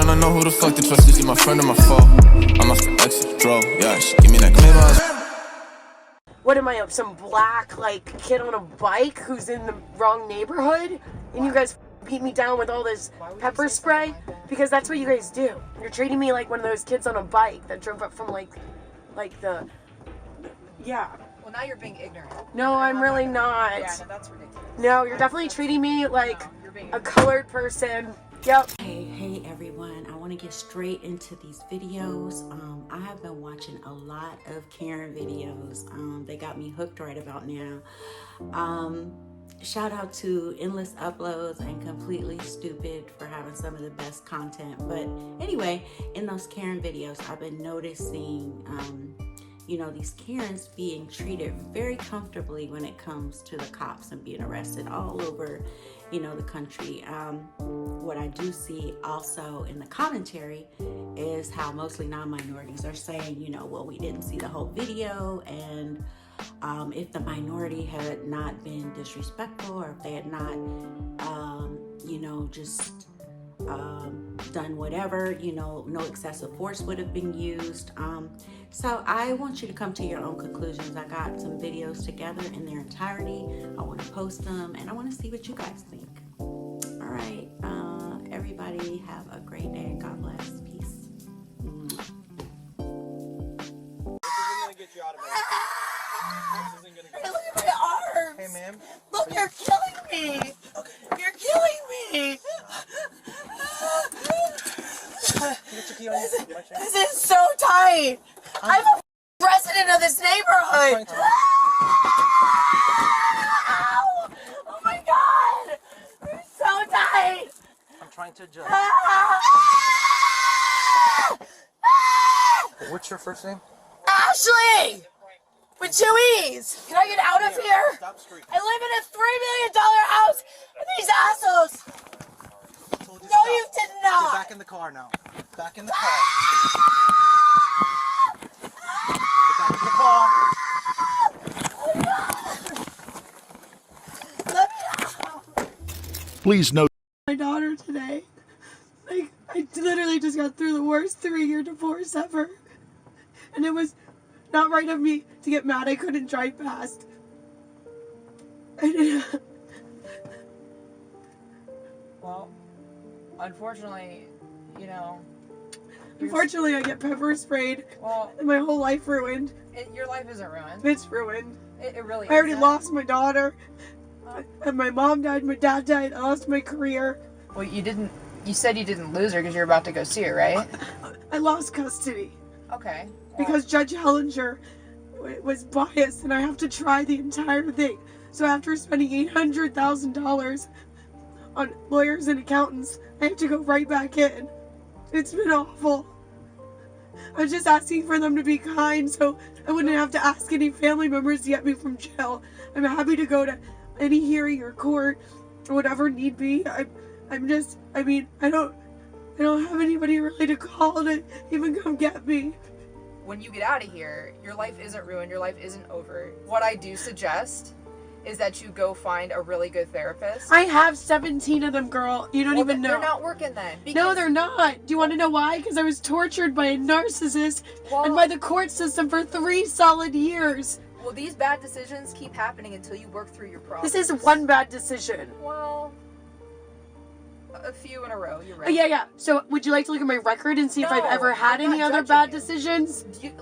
tryna know who the fuck to trust. Is he my friend or my foe? I'm my ex drove, yeah, she give me that What am I, some black, like, kid on a bike who's in the wrong neighborhood? And you guys beat me down with all this pepper spray? Because that's what you guys do. You're treating me like one of those kids on a bike that drove up from, like the... Yeah. Well, now you're being ignorant. No, I'm really not. Yeah, no, that's ridiculous. No, you're definitely treating me like a colored person. Yep. Hey everyone, I want to get straight into these videos. I have been watching a lot of Karen videos. They got me hooked right about now. Shout out to Endless Uploads and Completely Stupid for having some of the best content. But anyway, in those Karen videos, I've been noticing you know, these Karens being treated very comfortably when it comes to the cops and being arrested all over, you know, the country. What I do see also in the commentary is how mostly non-minorities are saying, you know, well, we didn't see the whole video, and if the minority had not been disrespectful, or if they had not, you know, just done whatever, you know, no excessive force would have been used. So I want you to come to your own conclusions. I got some videos together in their entirety. I want to post them and I want to see what you guys think. All right, everybody have a great day and God bless. Peace. Hey, look at my arms! Hey, ma'am. Look, you're killing me! Okay. You're killing me! This is so tight! I'm a resident of this neighborhood! Ow! Oh my god! You're so tight! I'm trying to adjust. What's your first name? Ashley! With 2 E's! Can I get out of here? Stop screaming. I live in a $3 million house and these assholes! No, you did not! Get back in the car now. Back in the car. Get back in the car. Let me out! Please note. My daughter today. Like, I literally just got through the worst 3-year divorce ever. And it was not right of me to get mad I couldn't drive past. Well, unfortunately, you know... Unfortunately, I get pepper sprayed. Well, And my whole life ruined. your life isn't ruined. It's ruined. It really I already isn't. lost my daughter. And my mom died, my dad died, I lost my career. Well, you said you didn't lose her because you're about to go see her, right? I lost custody. Okay. Because Judge Hellinger was biased and I have to try the entire thing. So after spending $800,000 on lawyers and accountants, I have to go right back in. It's been awful. I'm just asking for them to be kind so I wouldn't have to ask any family members to get me from jail. I'm happy to go to any hearing or court or whatever need be. I don't have anybody really to call to even come get me. When you get out of here, your life isn't ruined, your life isn't over. What I do suggest is that you go find a really good therapist. I have 17 of them, girl. You don't even know. They're not working then. No, they're not. Do you want to know why? Because I was tortured by a narcissist and by the court system for 3 solid years. Well, these bad decisions keep happening until you work through your problems. This is one bad decision. Well, a few in a row, you're right. Yeah. So would you like to look at my record and see if I've ever had any other bad decisions? You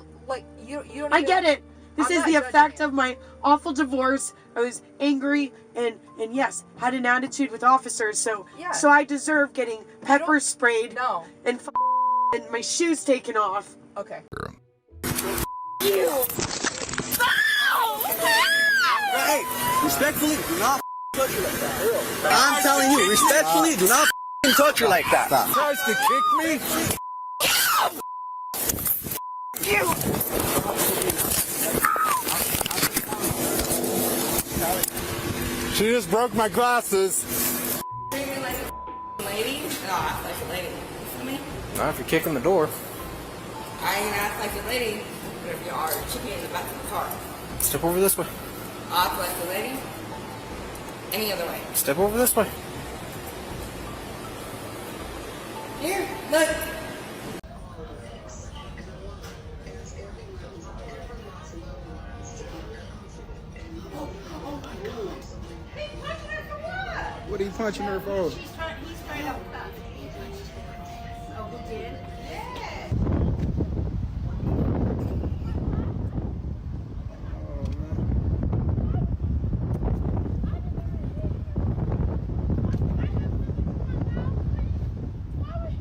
don't I get it. This I'm is not the judging effect you. of my awful divorce. I was angry and yes, had an attitude with officers. So Yeah. so I deserve getting pepper sprayed No. and and my shoes taken off. Okay. You! Hey, respectfully, do not touch her like that. I'm telling you, respectfully, do not touch her like that. Tries to kick me? You! She just broke my glasses. Treating like a lady? No, I act like a lady. You feel me? Not if you're kicking the door. I ain't gonna act like a lady, but if you are, chicken in the back of the car. Step over this way. I'll act like a lady. Any other way. Step over this way. Here, Look. What are you punching her for? He's straight up cuffed. Oh, he did? Yeah.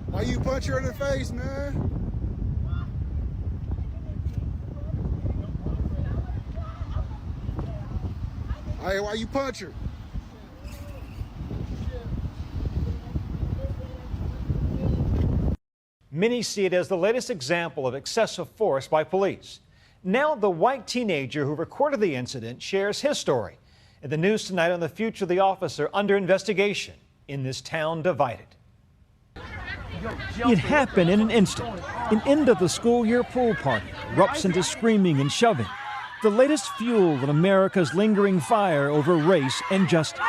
Why you punch her in the face, man? Hey, why you punch her? Many see it as the latest example of excessive force by police. Now the white teenager who recorded the incident shares his story. In the news tonight on the future of the officer under investigation in this town divided. It happened in an instant. An end of the school year pool party erupts into screaming and shoving. The latest fuel in America's lingering fire over race and justice.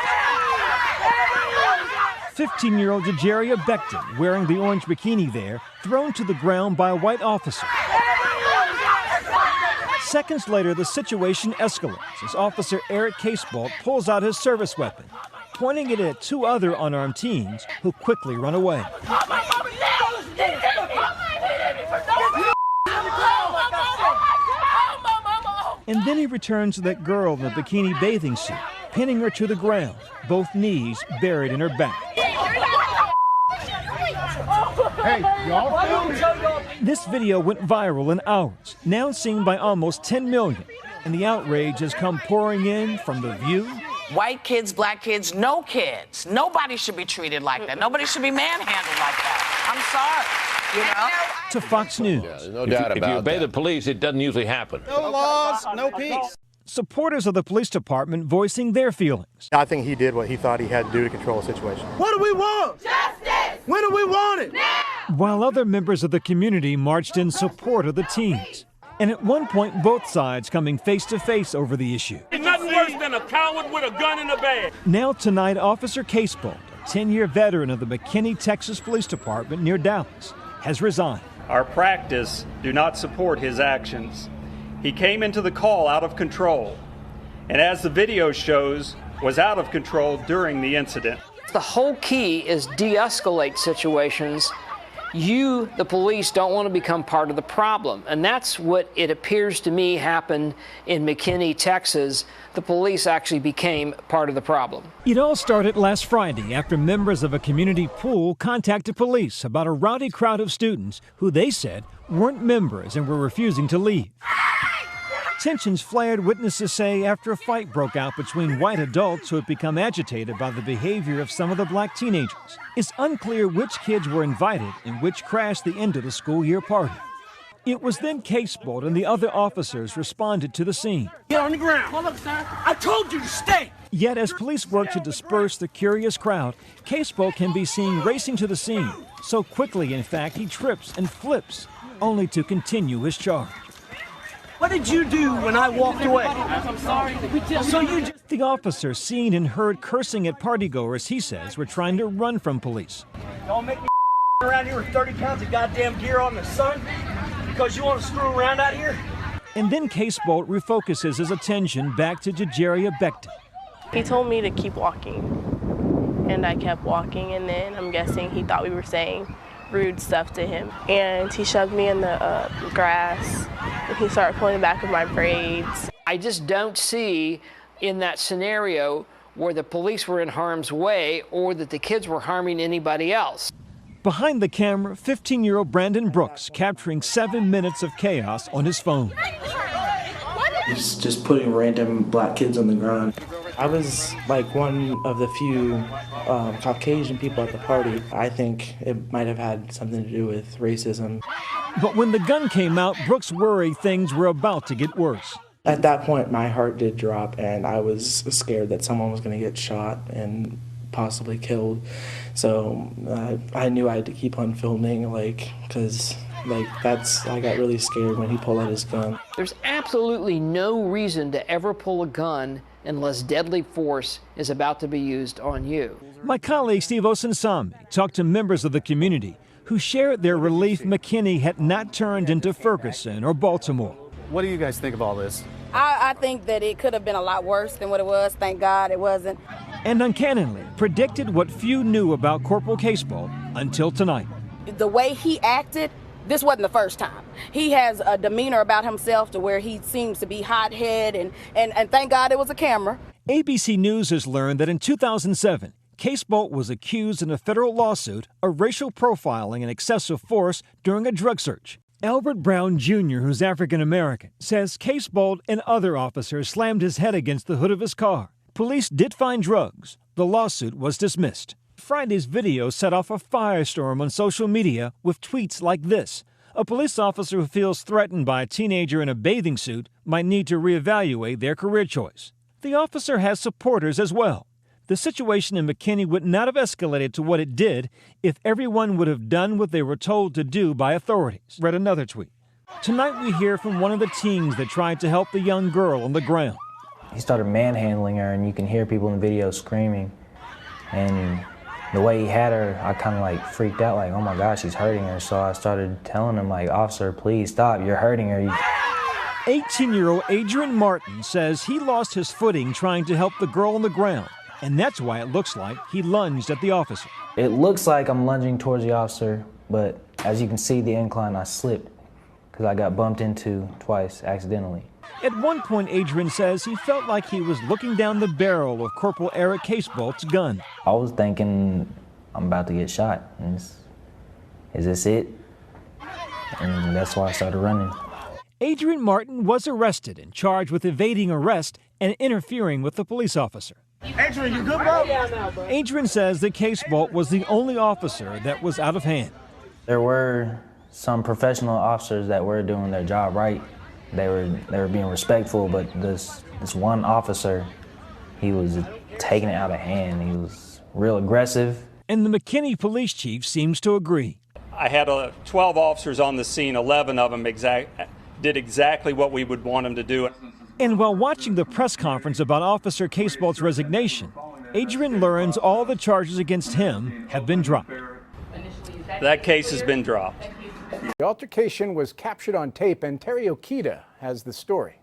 15-year-old Jajeria Becton, wearing the orange bikini there, thrown to the ground by a white officer. Seconds later, the situation escalates as Officer Eric Casebolt pulls out his service weapon, pointing it at two other unarmed teens who quickly run away. And then he returns to that girl in the bikini bathing suit, pinning her to the ground, both knees buried in her back. Hey, y'all. This video went viral in hours, now seen by almost 10 million, and the outrage has come pouring in from The View. White kids, black kids, no kids. Nobody should be treated like that. Nobody should be manhandled like that. I'm sorry, you know? To Fox News. Yeah, there's no doubt about that. If you obey the police, it doesn't usually happen. No laws, no peace. Supporters of the police department voicing their feelings. I think he did what he thought he had to do to control the situation. What do we want? Justice! When do we want it? Now! While other members of the community marched in support of the teens. And at one point, both sides coming face to face over the issue. It's nothing worse than a coward with a gun in the bag. Now tonight, Officer Casebolt, a 10-year veteran of the McKinney, Texas Police Department near Dallas, has resigned. Our practice do not support his actions. He came into the call out of control, and as the video shows, was out of control during the incident. The whole key is de-escalate situations. You, the police, don't want to become part of the problem. And that's what it appears to me happened in McKinney, Texas. The police actually became part of the problem. It all started last Friday after members of a community pool contacted police about a rowdy crowd of students who they said weren't members and were refusing to leave. Tensions flared, witnesses say, after a fight broke out between white adults who had become agitated by the behavior of some of the black teenagers. It's unclear which kids were invited and which crashed the end of the school year party. It was then Casebolt and the other officers responded to the scene. Get on the ground. Hold up, sir. I told you to stay. Yet as police work to disperse the curious crowd, Casebolt can be seen racing to the scene. So quickly, in fact, he trips and flips, only to continue his charge. What did you do when I walked away? I'm sorry. So you just... The officer seen and heard cursing at partygoers he says were trying to run from police. Don't make me around here with 30 pounds of goddamn gear on the sun because you want to screw around out here? And then Casebolt refocuses his attention back to Jajeria Becton. He told me to keep walking, and I kept walking, and then I'm guessing he thought we were saying rude stuff to him. And he shoved me in the grass, and he started pulling the back of my braids. I just don't see in that scenario where the police were in harm's way or that the kids were harming anybody else. Behind the camera, 15-year-old Brandon Brooks capturing 7 minutes of chaos on his phone. He's just putting random black kids on the ground. I was like one of the few Caucasian people at the party. I think it might have had something to do with racism. But when the gun came out, Brooks worried things were about to get worse. At that point, my heart did drop, and I was scared that someone was going to get shot and possibly killed. So I knew I had to keep on filming, because I got really scared when he pulled out his gun. There's absolutely no reason to ever pull a gun unless deadly force is about to be used on you. My colleague Steve Osunsami talked to members of the community who shared their relief McKinney had not turned into Ferguson or Baltimore. What do you guys think of all this? I think that it could have been a lot worse than what it was. Thank God it wasn't. And uncannily predicted what few knew about Corporal Casebolt until tonight. The way he acted, this wasn't the first time. He has a demeanor about himself to where he seems to be hot-headed, and thank God it was a camera. ABC News has learned that in 2007, Casebolt was accused in a federal lawsuit of racial profiling and excessive force during a drug search. Albert Brown Jr., who's African American, says Casebolt and other officers slammed his head against the hood of his car. Police did find drugs. The lawsuit was dismissed. Friday's video set off a firestorm on social media with tweets like this. A police officer who feels threatened by a teenager in a bathing suit might need to reevaluate their career choice. The officer has supporters as well. The situation in McKinney would not have escalated to what it did if everyone would have done what they were told to do by authorities. Read another tweet. Tonight we hear from one of the teens that tried to help the young girl on the ground. He started manhandling her, and you can hear people in the video screaming. And the way he had her, I kind of like freaked out, like, oh my gosh, he's hurting her. So I started telling him, like, officer, please stop, you're hurting her. 18-year-old Adrian Martin says he lost his footing trying to help the girl on the ground. And that's why it looks like he lunged at the officer. It looks like I'm lunging towards the officer, but as you can see, the incline, I slipped because I got bumped into twice accidentally. At one point, Adrian says he felt like he was looking down the barrel of Corporal Eric Casebolt's gun. I was thinking I'm about to get shot. Is this it? And that's why I started running. Adrian Martin was arrested and charged with evading arrest and interfering with the police officer. Adrian, you good, bro? Adrian says that Casebolt was the only officer that was out of hand. There were some professional officers that were doing their job right. They were being respectful, but this one officer, he was taking it out of hand. He was real aggressive. And the McKinney police chief seems to agree. I had 12 officers on the scene. 11 of them did exactly what we would want them to do. And while watching the press conference about Officer Casebolt's resignation, Adrian learns all the charges against him have been dropped. That case has been dropped. The altercation was captured on tape, and Terry Okita has the story.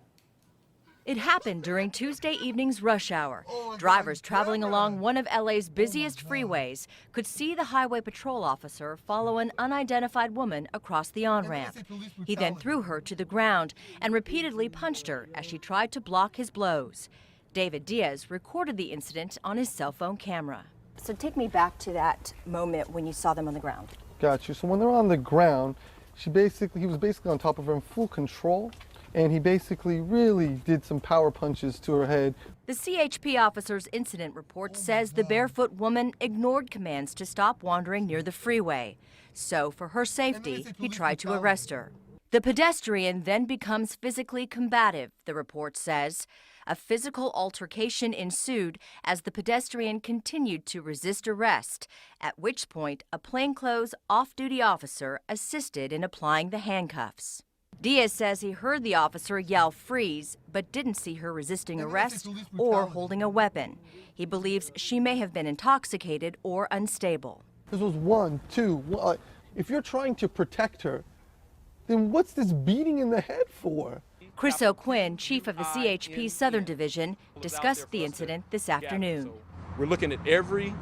It happened during Tuesday evening's rush hour. Drivers traveling along one of LA's busiest freeways could see the highway patrol officer follow an unidentified woman across the on-ramp. He then threw her to the ground and repeatedly punched her as she tried to block his blows. David Diaz recorded the incident on his cell phone camera. So take me back to that moment when you saw them on the ground. Got you. So when they're on the ground, he was basically on top of her in full control. And he basically really did some power punches to her head. The CHP officer's incident report says the barefoot woman ignored commands to stop wandering near the freeway. So, for her safety, he tried to arrest her. The pedestrian then becomes physically combative, the report says. A physical altercation ensued as the pedestrian continued to resist arrest, at which point a plainclothes off-duty officer assisted in applying the handcuffs. Diaz says he heard the officer yell freeze, but didn't see her resisting arrest or holding a weapon. He believes she may have been intoxicated or unstable. This was 1, 2. If you're trying to protect her, then what's this beating in the head for? Chris O'Quinn, chief of the CHP Southern Division, discussed the incident this afternoon. We're looking at every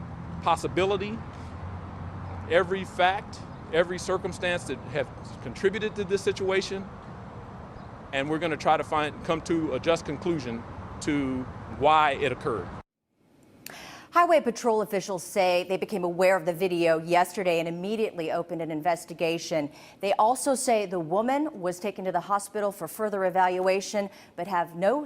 possibility, every fact, every circumstance that have contributed to this situation, and we're going to try to come to a just conclusion to why it occurred. Highway Patrol officials say they became aware of the video yesterday and immediately opened an investigation. They also say the woman was taken to the hospital for further evaluation, but have no